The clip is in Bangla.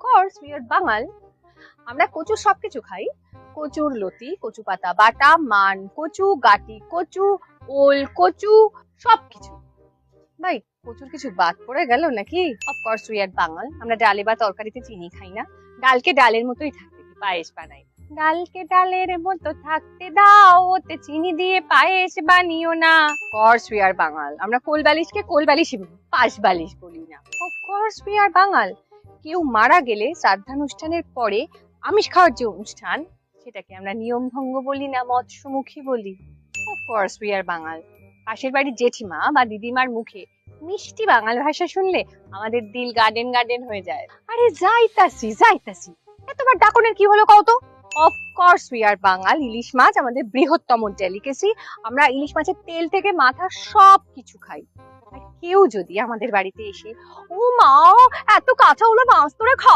কোর্স উই আর বাঙাল। আমরা কচুর সবকিছু খাই, কচুর লতি, কচু পাতা বাটা, মান কচু, গাটি কচু, ওল কচু, সবকিছু। ভাই কচুর কিছু বাদ পড়ে গেল নাকি? অফকোর্স উই আর বাঙাল। আমরা ডালে বা তরকারিতে চিনি খাই না, ডালকে ডালের মতোই থাকতে দিই, পায়েস বানাই। ডালকে ডালের মতো থাকতে দাও, ওতে চিনি দিয়ে পায়েস বানিও না। কোর্স উই আর বাঙাল। আমরা কোল বালিশকে কোল বালিশই বলি, পাশ বালিশ বলি না। অফকোর্স উই আর বাঙাল। কেউ মারা গেলে শ্রাদ্ধানুষ্ঠানের পরে আমিষ খাওয়ার যে অনুষ্ঠান, সেটাকে আমরা নিয়ম ভঙ্গ বলি না, মৎস্যমুখী বলি। অফকোর্স উই আর বাঙাল। পাশের বাড়ির জেঠিমা বা দিদিমার মুখে মিষ্টি বাঙাল ভাষা শুনলে আমাদের দিল গার্ডেন গার্ডেন হয়ে যায়। আরে যাইতাছি যাইতাছি, এতবার ডাকনের কি হলো কও তো? অফকোর্স উই আর বাঙাল। ইলিশ মাছ আমাদের বৃহত্তম ডেলিকেসি। আমরা ইলিশ মাছের তেল থেকে মাথা সব কিছু খাই। আর কেউ যদি আমাদের বাড়িতে এসে, ও মা এত কাঁচা হলো মাছ তোরা খা